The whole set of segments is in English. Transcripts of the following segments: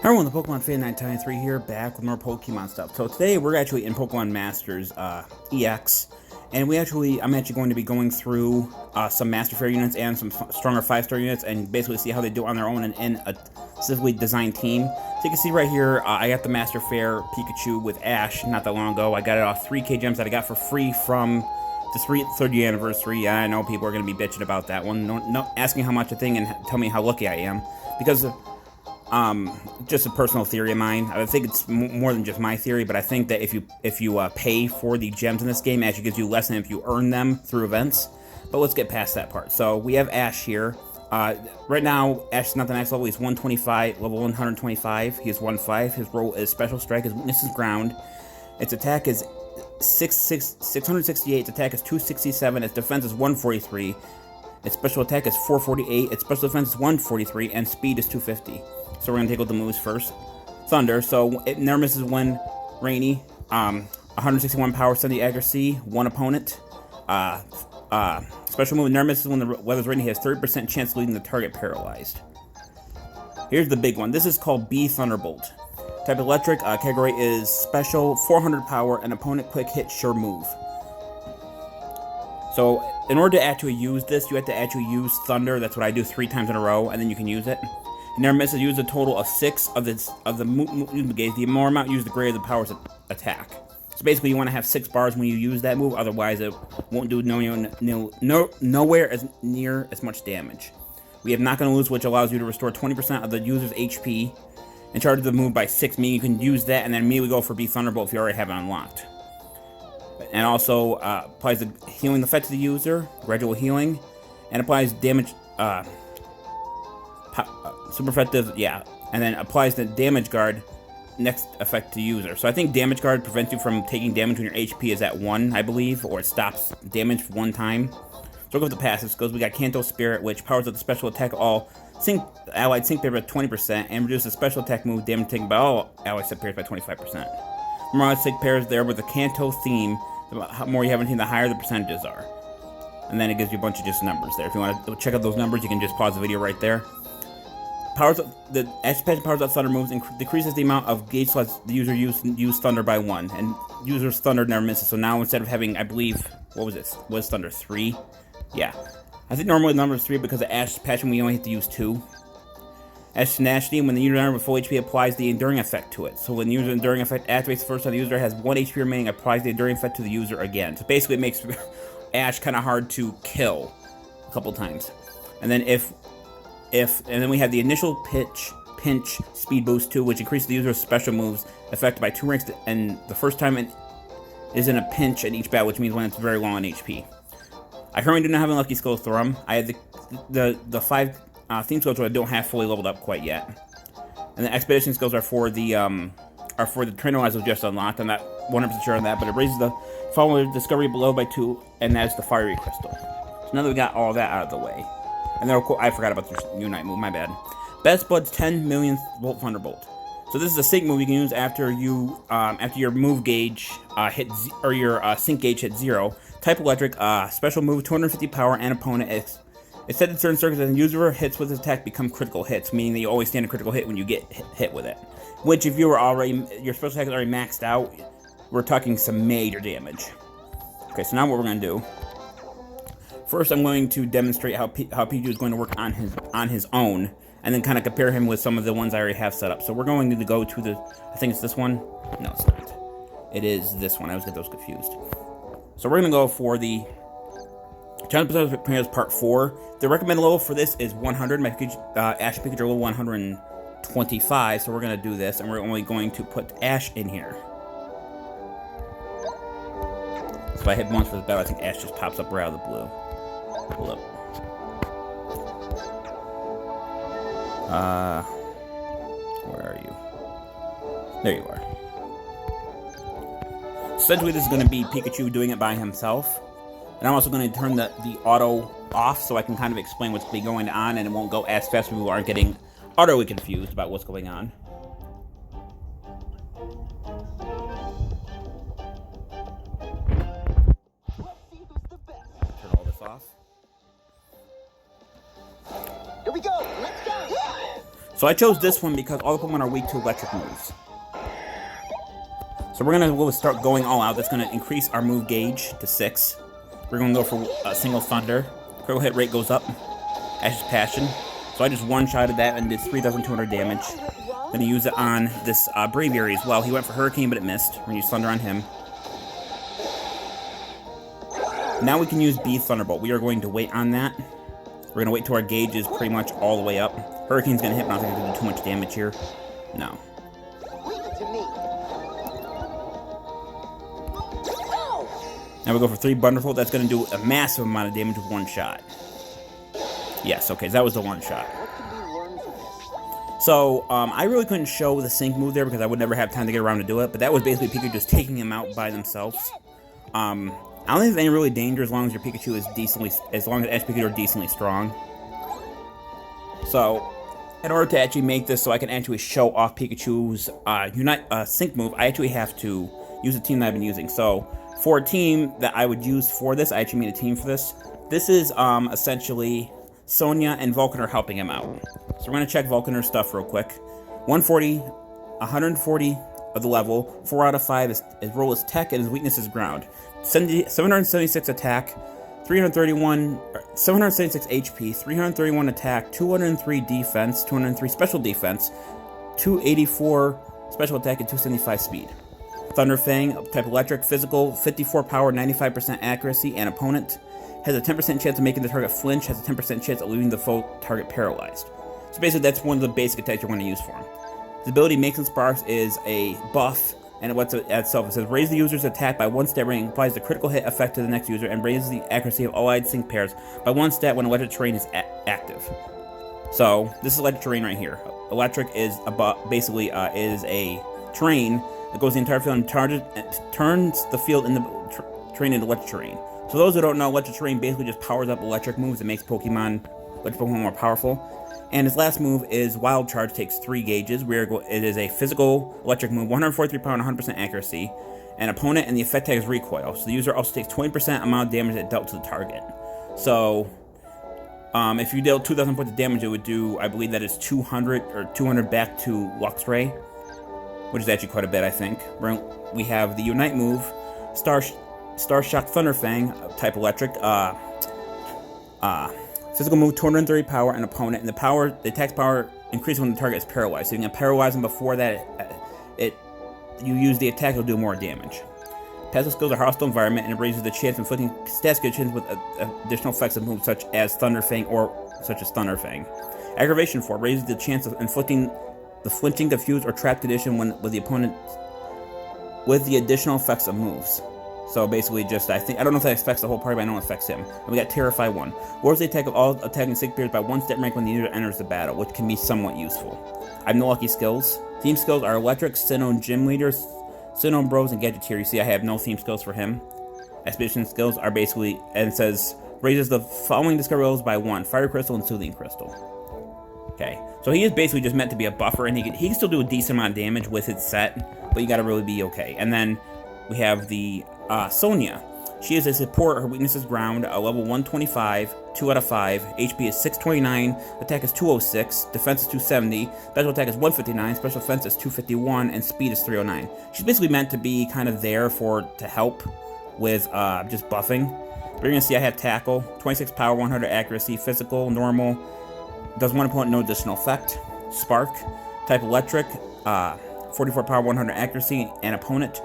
Everyone, the ThePokemonfan1993 here, back with more Pokemon stuff. So today we're actually in Pokemon Masters EX, and I'm actually going to be going through some Master Fair units and some stronger 5-star units, and basically see how they do on their own and in a specifically designed team. So you can see right here, I got the Master Fair Pikachu with Ash not that long ago. I got it off 3K gems that I got for free from the 3rd year anniversary. Yeah, I know people are going to be bitching about that one. No, ask me how much a thing and tell me how lucky I am, because just a personal theory of mine. I think it's more than just my theory, but I think that if you pay for the gems in this game, it actually gives you less than if you earn them through events. But let's get past that part. So we have Ash here. Right now, Ash is not the next level. He's 125, level 125. He is 1-5. His role is Special Strike. His weakness is Ground. Its attack is 668. Its attack is 267. Its defense is 143. Its special attack is 448. Its special defense is 143, and speed is 250. So we're gonna take out the moves first. Thunder. So it never misses when rainy. 161 power, 70 accuracy. 1 opponent. Special move never misses when the weather's rainy. He has 30% chance of leaving the target paralyzed. Here's the big one. This is called B Thunderbolt. Type electric. Category is special. 400 power. An opponent quick hit sure move. So in order to actually use this, you have to actually use Thunder. That's what I do 3 times in a row, and then you can use it. It never misses. Use a total of 6 of the movement gauge. The more amount used, the greater the power's attack. So basically, you want to have 6 bars when you use that move. Otherwise, it won't do nowhere as near as much damage. We have Not Gonna Lose, which allows you to restore 20% of the user's HP and charge the move by 6. Meaning you can use that and then immediately go for B Thunderbolt if you already have it unlocked. And also applies the healing effect to the user, gradual healing, and applies damage. Super effective, yeah, and then applies the damage guard next effect to user. So I think damage guard prevents you from taking damage when your HP is at 1, I believe, or it stops damage for 1 time. So we'll go with the passives. Goes, we got Kanto Spirit, which powers up the special attack of all allied sync pairs by 20% and reduces the special attack move damage taken by all allied sync pairs by 25%. More allied sync pairs there with the Kanto theme. The more you have in team, the higher the percentages are. And then it gives you a bunch of just numbers there. If you want to check out those numbers, you can just pause the video right there. Powers up, the expansion powers up Thunder moves and decreases the amount of gauge slots the user use Thunder by 1. And user's Thunder never misses. So now instead of having, I believe, what was this? Was Thunder 3? Yeah. I think normally the number is 3 because of Ash Passion we only have to use 2. Ash Tenacity, when the user with full HP applies the Enduring effect to it. So when the user Enduring effect activates the first time the user has 1 HP remaining, applies the Enduring effect to the user again. So basically it makes Ash kind of hard to kill a couple times. And then and then we have the initial pinch speed boost 2, which increases the user's special moves affected by 2 ranks, and the first time it is in a pinch in each battle, which means when it's very low on HP. I currently do not have a Lucky Skull Thrum. I have the 5 theme skills which I don't have fully leveled up quite yet. And the expedition skills are for the trainer I was just unlocked. I'm not 100% sure on that, but it raises the follower discovery below by 2, and that's the fiery crystal. So now that we got all that out of the way. And then, of course, I forgot about the Unite move, my bad. Best Bud's 10 millionth Volt Thunderbolt. So this is a sync move you can use after your move gauge or your sync gauge hits 0. Type electric, special move, 250 power, and opponent. It's set in certain circuits, and the user hits with his attack become critical hits, meaning that you always stand a critical hit when you get hit with it. Which, if you were your special attack is already maxed out, we're talking some major damage. Okay, so now what we're gonna do. First, I'm going to demonstrate how Pikachu is going to work on his own, and then kind of compare him with some of the ones I already have set up. So we're going to go to the, I think it's this one. No, it's not. It is this one. I always get those confused. So we're going to go for the Challenge Players Part 4. The recommended level for this is 100. My Ash Pikachu level 125. So we're going to do this, and we're only going to put Ash in here. So if I hit once for the battle, I think Ash just pops up right out of the blue. Hold up. Where are you? There you are. Essentially, this is going to be Pikachu doing it by himself. And I'm also going to turn the auto off so I can kind of explain what's going on, and it won't go as fast when people aren't getting utterly confused about what's going on. Turn all this off. Here we go. Let's go. So I chose this one because all the Pokemon are weak to electric moves. So we're going to start going all out. That's going to increase our move gauge to 6. We're going to go for a single Thunder. Critical hit rate goes up. Ash's Passion. So I just one-shotted that and did 3,200 damage. Then he used it on this Braviary as well. He went for Hurricane, but it missed. We're going to use Thunder on him. Now we can use B Thunderbolt. We are going to wait on that. We're going to wait till our gauge is pretty much all the way up. Hurricane's going to hit, but I'm not going to do too much damage here. No. Now we go for 3 Thunderbolt. That's going to do a massive amount of damage with one shot. Yes, okay, so that was the one shot. So, I really couldn't show the sync move there because I would never have time to get around to do it, but that was basically Pikachu just taking him out by themselves. I don't think there's any really danger as long as your Pikachu is as long as Ash Pikachu are decently strong. So, in order to actually make this so I can actually show off Pikachu's sync move, I actually have to use the team that I've been using. So, for a team that I would use for this, I actually made a team for this. This is essentially Sonia and Volcaner helping him out. So we're going to check Volcaner's stuff real quick. 140, 140 of the level, 4 out of 5 his roll is tech, and his weakness is ground. 776 attack, 776 HP, 331 attack, 203 defense, 203 special defense, 284 special attack, and 275 speed. Thunder Fang, type electric, physical, 54 power, 95% accuracy, and opponent has a 10% chance of making the target flinch, has a 10% chance of leaving the foe target paralyzed. So basically that's one of the basic attacks you're going to use for him. His ability, Makes and Sparks, is a buff, and what's it itself? It says raise the user's attack by 1 stat rank, applies the critical hit effect to the next user, and raises the accuracy of all allied sync pairs by 1 stat when electric terrain is active. So this is electric terrain right here. Electric is basically is a terrain that goes the entire field and turns the field in the terrain into electric terrain. So those who don't know, electric terrain basically just powers up electric moves and makes electric Pokemon more powerful. And his last move is Wild Charge, takes 3 gauges. It is a physical electric move, 143 power and 100% accuracy. An opponent, and the effect tag is Recoil. So the user also takes 20% amount of damage that dealt to the target. So if you dealt 2,000 points of damage, it would do, I believe that is 200 or 200 back to Luxray, which is actually quite a bit, I think. We have the Unite move, Star Shock Thunder Fang, type electric, physical move, 230 power, and opponent, and the attack's power increases when the target is paralyzed. So you can paralyze him before that you use the attack, it'll do more damage. Passive skills are hostile environment, and it raises the chance of inflicting stats conditions with additional effects of moves such as Thunder Fang Aggravation 4 raises the chance of inflicting the flinching, confused, or trapped condition with the opponent with the additional effects of moves. So basically I don't know if that affects the whole party, but I know it affects him. And we got Terrify 1. Lowers the attack of all attacking sync pairs by 1 stat rank when the user enters the battle, which can be somewhat useful. I have no lucky skills. Theme skills are Electric, Sinnoh Gym Leaders, Sinnoh Bros, and Gadgeteer. You see I have no theme skills for him. Expedition skills are basically, and it says, raises the following discovery levels by 1, Fire Crystal and Soothing Crystal. Okay, so he is basically just meant to be a buffer, and he can still do a decent amount of damage with his set, but you gotta really be okay. And then we have the Sonia. She is a support, her weakness is ground, a level 125, 2 out of 5, HP is 629, attack is 206, defense is 270, special attack is 159, special defense is 251, and speed is 309. She's basically meant to be kind of there to help with just buffing. But you're gonna see I have Tackle, 26 power, 100 accuracy, physical, normal, does 1 opponent, no additional effect. Spark, type electric, 44 power, 100 accuracy, and opponent.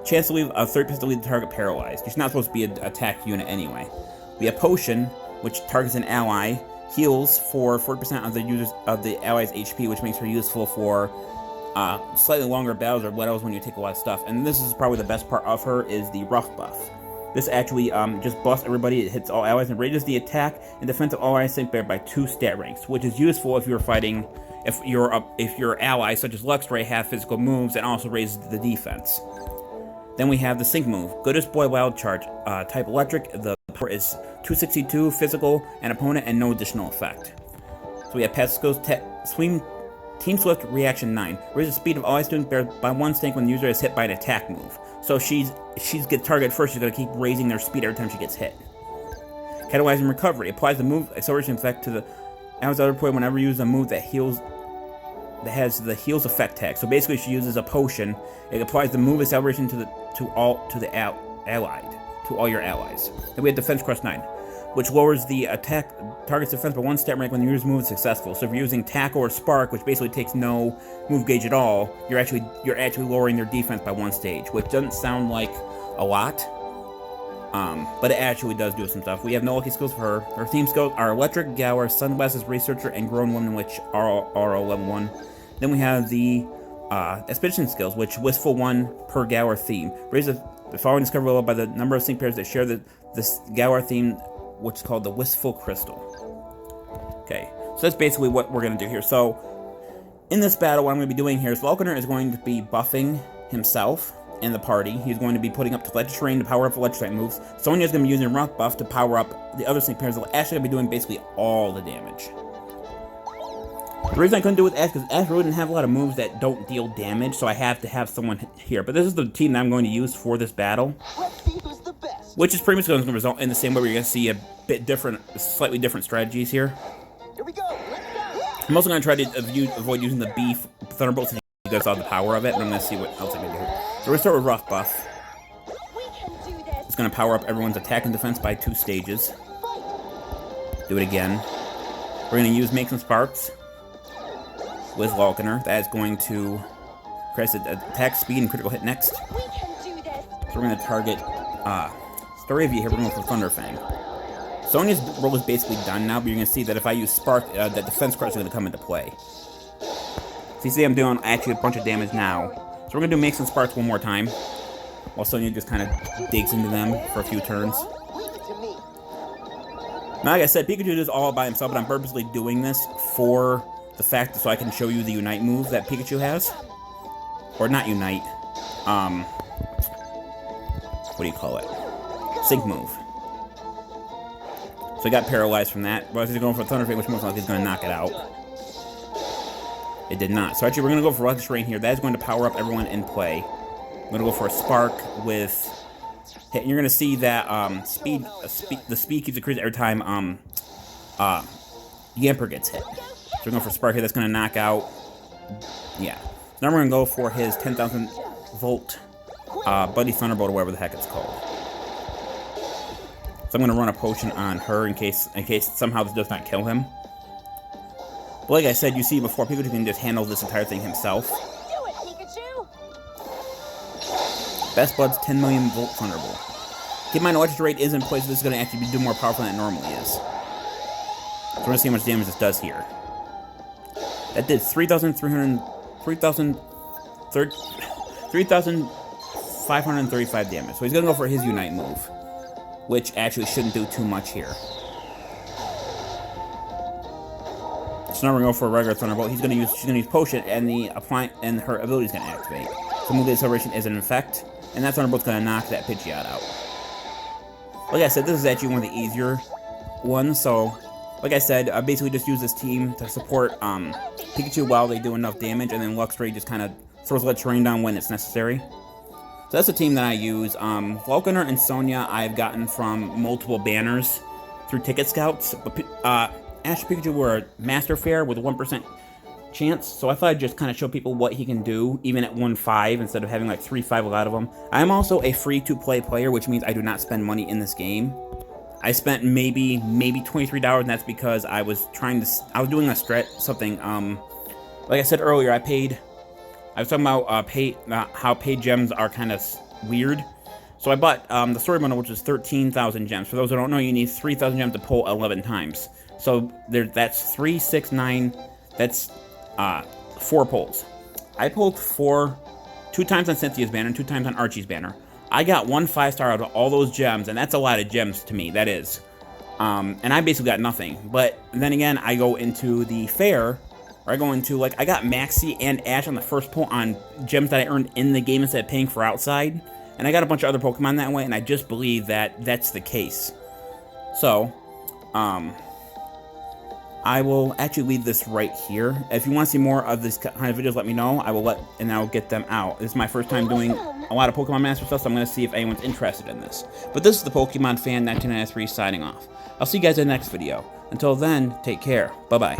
Chance to leave a 30% to leave the target paralyzed. She's not supposed to be an attack unit anyway. We have Potion, which targets an ally, heals for 40% of the ally's HP, which makes her useful for slightly longer battles or battles when you take a lot of stuff. And this is probably the best part of her, is the Rough buff. This actually just buffs everybody. It hits all allies and raises the attack and defense of all allies sync pair by 2 stat ranks, which is useful if you're fighting, if your allies such as Luxray have physical moves, and also raises the defense. Then we have the Sync move, Goodest Boy Wild Charge, type electric. The power is 262, physical, and opponent, and no additional effect. So we have passive skills, Team Swift Reaction 9, raises the speed of allies doing bear by 1 stink when the user is hit by an attack move. So she's gets targeted first, she's gonna keep raising their speed every time she gets hit. Catalyzing Recovery applies the move acceleration effect to the allies other point whenever you use a move that heals that has the heals effect tag. So basically, she uses a potion. It applies the move acceleration to all your allies. Then we have Defense Crust 9, which lowers the attack target's defense by 1 stat rank when the user's move is successful. So if you're using Tackle or Spark, which basically takes no move gauge at all, you're actually lowering their defense by 1 stage, which doesn't sound like a lot, but it actually does do some stuff. We have no lucky skills for her. Her theme skills are Electric, Gower, Sunglasses, Researcher, and Grown Woman, which are all level 1. Then we have the Expedition skills, which Wistful 1 per Gower theme. Raise the following discovery level by the number of sync pairs that share this Gower theme, which is called the Wistful Crystal. Okay, so that's basically what we're going to do here. So, in this battle, what I'm going to be doing here is Vulcaner is going to be buffing himself and the party. He's going to be putting up Electric Terrain to power up Electric moves. Sonia is going to be using Rock Buff to power up the other sync pairs that will actually be doing basically all the damage. The reason I couldn't do it with Ash, because Ash really didn't have a lot of moves that don't deal damage, so I have to have someone here. But this is the team that I'm going to use for this battle. Let's see who's the best. Which is pretty much going to result in the same way where you're going to see a bit different, slightly different strategies here. Here we go. Let's go. I'm also going to try to avoid using the B Thunderbolt since you guys saw the power of it, and I'm going to see what else I can do. So we're going to start with Rough Buff. We can do this. It's going to power up everyone's attack and defense by 2 stages. Do it again. We're going to use Make Some Sparks with Vulcaner. That is going to increase the attack speed and critical hit next. We can do this. So we're going to target Staravia here. We're going to go for Thunderfang. Sonia's role is basically done now, but you're going to see that if I use Spark, that Defense Crust is going to come into play. So you see I'm doing actually a bunch of damage now. So we're going to do Make Some Sparks one more time, while Sonia just kind of digs into them for a few turns. Leave it to me. Now, like I said, Pikachu does all by himself, but I'm purposely doing this for the fact so I can show you the Unite move that Pikachu has. Or not Unite. What do you call it? Sync move. So he got paralyzed from that. But he's going for Thunderfang, which most likely is going to knock it out. It did not. So actually, we're going to go for Electric Terrain here. That is going to power up everyone in play. I'm going to go for a Spark with hit. And you're going to see that the speed keeps increasing every time Yamper gets hit. So we're going for Spark here. That's going to knock out. Yeah. Now we're going to go for his 10,000 volt Buddy Thunderbolt or whatever the heck it's called. So I'm going to run a potion on her in case somehow this does not kill him. But like I said, you see before, Pikachu can just handle this entire thing himself. Do it, Pikachu. Best Bud's 10 million volt Thunderbolt. Keep in mind, Electric Raid is in place, so this is going to actually do more powerful than it normally is. So we're going to see how much damage this does here. That did 3,535 damage. So he's going to go for his Unite move, which actually shouldn't do too much here. So now we're going to go for a regular Thunderbolt. She's going to use Potion, and her ability is going to activate. So Move Acceleration is an effect, and that Thunderbolt's going to knock that Pidgeot out. Like I said, this is actually one of the easier ones. So, like I said, I basically just use this team to support Pikachu while they do enough damage, and then Luxray just kind of throws Electric Terrain down when it's necessary. So that's the team that I use. Vulcaner and Sonia I've gotten from multiple banners through Ticket Scouts. But Ash and Pikachu were a Master Fair with a 1% chance, so I thought I'd just kind of show people what he can do, even at 1-5, instead of having like 3-5 a lot of them. I'm also a free-to-play player, which means I do not spend money in this game. I spent maybe $23, and that's because I was doing a something, like I said earlier, I was talking about how paid gems are kind of weird. So I bought the story bundle, which is 13,000 gems. For those who don't know, you need 3,000 gems to pull 11 times. So that's 3, 6, 9. That's 4 pulls. I pulled 4, 2 times on Cynthia's banner and 2 times on Archie's banner. I got 1 5-star out of all those gems, and that's a lot of gems to me. That is. And I basically got nothing. But then again, I go into the fair. I got Maxie and Ash on the first pull on gems that I earned in the game instead of paying for outside. And I got a bunch of other Pokemon that way, and I just believe that that's the case. So, I will actually leave this right here. If you want to see more of this kind of videos, let me know. I'll get them out. This is my first time doing a lot of Pokemon Master stuff, so I'm going to see if anyone's interested in this. But this is the Pokemon Fan 1993 signing off. I'll see you guys in the next video. Until then, take care. Bye-bye.